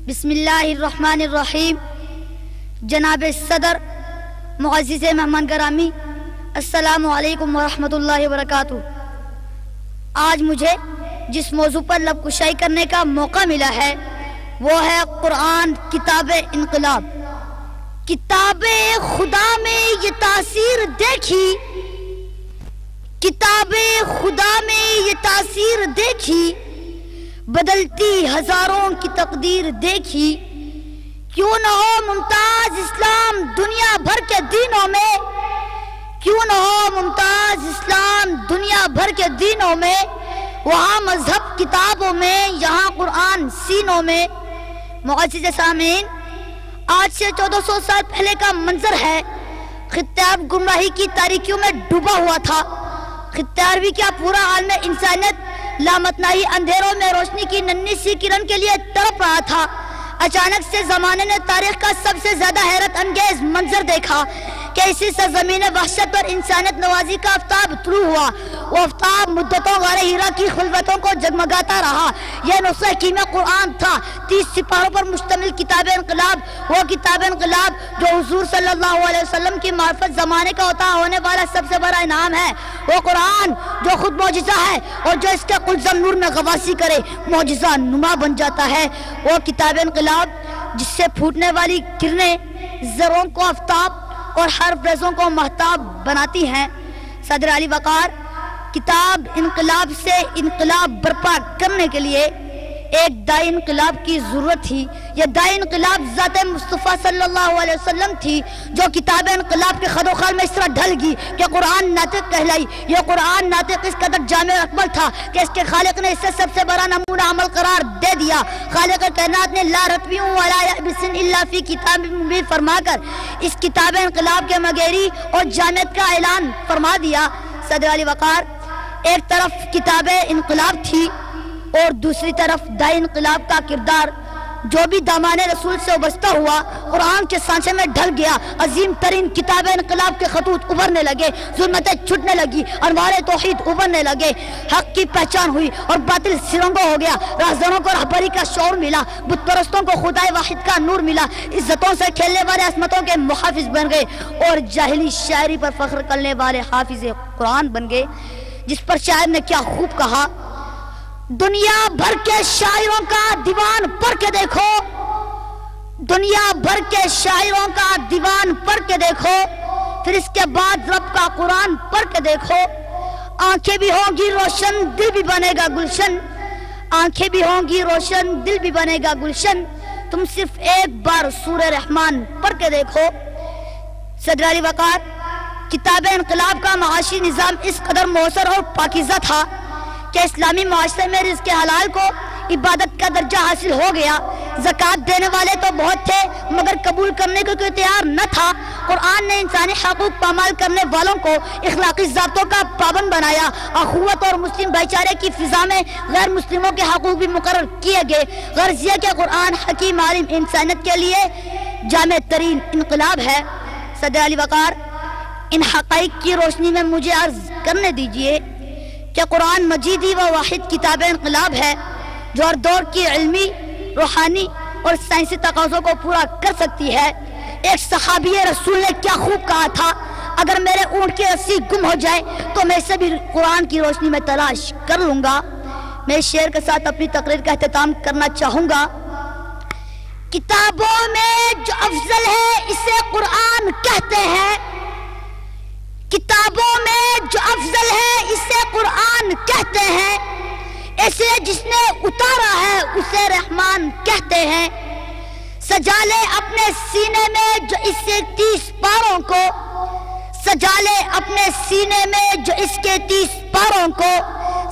بسم اللہ الرحمن الرحیم۔ جناب صدر، معزز مہمان گرامی، السلام علیکم ورحمۃ اللہ وبرکاتہ۔ آج مجھے جس موضوع پر لب کشائی کرنے کا موقع ملا ہے وہ ہے قرآن کتاب انقلاب۔ کتاب خدا میں یہ تاثیر دیکھی، کتاب خدا میں یہ تاثیر دیکھی، بدلتی ہزاروں کی تقدیر دیکھی۔ کیوں نہ ہو ممتاز اسلام دنیا بھر کے دینوں میں، کیوں نہ ہو ممتاز اسلام دنیا بھر کے دینوں میں، وہاں مذہب کتابوں میں، یہاں قرآن سینوں میں۔ معزز سامعین، آج سے 1400 سال پہلے کا منظر ہے۔ خطہ عرب گمراہی کی تاریکیوں میں ڈوبا ہوا تھا۔ خطہ عربی کیا پورا عالم انسانیت لامتناہی اندھیروں میں روشنی کی ننھی سی کرن کے لیے تڑپ رہا تھا۔ اچانک سے زمانے نے تاریخ کا سب سے زیادہ حیرت انگیز منظر دیکھا کہ اسی سرزمین وحشت پر انسانیت نوازی کا آفتاب طلوع ہوا۔ وہ آفتاب مدتوں غار ہیرا کی خلوتوں کو جگمگاتا رہا۔ یہ نسخہ حکیم قرآن تھا، 30 سپاروں پر مشتمل کتاب انقلاب۔ وہ کتاب انقلاب جو حضور صلی اللہ علیہ وسلم کی معرفت زمانے کا عطا ہونے والا سب سے بڑا انعام ہے۔ وہ قرآن جو خود معجزہ ہے اور جو اس کے قلزم نور میں غواصی کرے معجزہ نما بن جاتا ہے۔ وہ کتاب انقلاب جس سے پھوٹنے والی کرنیں ذروں کو آفتاب اور حرف ریزوں کو مہتاب بناتی ہیں۔ صدر علی وقار، کتاب انقلاب سے انقلاب برپا کرنے کے لیے ایک دائی انقلاب کی ضرورت تھی۔ یہ دائی انقلاب ذات مصطفیٰ صلی اللہ علیہ وسلم تھی جو کتاب انقلاب کے خد و خال میں اس طرح ڈھل گئی کہ قرآن ناطق کہلائی۔ یہ قرآن ناطق اس قدر جامع اکمل تھا کہ اس کے خالق نے اسے سب سے بڑا نمونہ عمل قرار دے دیا۔ خالق کائنات نے لا رتبی ولا یابس الا فی کتاب مبین فرما کر اس کتاب انقلاب کے مغیری اور جامعیت کا اعلان فرما دیا۔ صدر علی وقار، ایک طرف کتاب انقلاب تھی اور دوسری طرف دائی انقلاب کا کردار جو بھی دامان رسول سے وابستہ ہوا قرآن کے سانچے میں ڈھل گیا۔ عظیم ترین کتاب انقلاب کے خطوط ابھرنے لگے، ظلمتیں چھٹنے لگی، انوار توحید ابھرنے لگے، حق کی پہچان ہوئی اور باطل سرنگو ہو گیا۔ راہزنوں کو رہبری کا شعور ملا، بت پرستوں کو خدائے واحد کا نور ملا، عزتوں سے کھیلنے والے عصمتوں کے محافظ بن گئے اور جاہلی شاعری پر فخر کرنے والے حافظ قرآن بن گئے۔ جس پر شاعر نے کیا خوب کہا، دنیا بھر کے شاعروں کا دیوان پڑھ کے دیکھو، دنیا بھر کے شاعروں کا دیوان پڑھ کے دیکھو، پھر اس کے بعد رب کا قرآن پڑھ کے دیکھو۔ آنکھیں بھی ہوں گی روشن، دل بھی بنے گا گلشن، آنکھیں بھی ہوں گی روشن، دل بھی بنے گا گلشن، تم صرف ایک بار سورہ رحمان پڑھ کے دیکھو۔ صدر علی وقار، کتاب انقلاب کا معاشی نظام اس قدر مؤثر اور پاکیزہ تھا کہ اسلامی معاشرے میں رزق حلال کو عبادت کا درجہ حاصل ہو گیا۔ زکوٰۃ دینے والے تو بہت تھے مگر قبول کرنے کو کوئی تیار نہ تھا۔ قرآن نے انسانی حقوق پامال کرنے والوں کو اخلاقی ضابطوں کا پابند بنایا۔ اخوت اور مسلم بھائی چارے کی فضا میں غیر مسلموں کے حقوق بھی مقرر کیے گئے۔ غرض یہ کہ قرآن حکیم عالم انسانیت کے لیے جامع ترین انقلاب ہے۔ صدر علی وقار، ان حقائق کی روشنی میں مجھے عرض کرنے دیجئے کہ قرآن مجیدی و واحد کتاب انقلاب ہے جو ہر دور کی علمی، روحانی اور سائنسی تقاضوں کو پورا کر سکتی ہے۔ ایک صحابی رسول نے کیا خوب کہا تھا، اگر میرے اونٹ کی رسی گم ہو جائے تو میں اسے بھی قرآن کی روشنی میں تلاش کر لوں گا۔ میں اس شعر کے ساتھ اپنی تقریر کا اختتام کرنا چاہوں گا۔ کتابوں میں جو افضل ہے اسے قرآن کہتے ہیں، کتابوں میں جو افضل ہے اسے قرآن کہتے ہیں، اسے جس نے اتارا ہے اسے رحمان کہتے ہیں۔ سجا لے اپنے سینے میں جو اس سے 30 پاروں کو، سجا لے اپنے سینے میں جو اس کے 30 پاروں کو،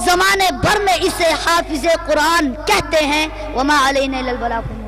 زمانے بھر میں اسے حافظ قرآن کہتے ہیں۔ وما علینا الا البلاغ۔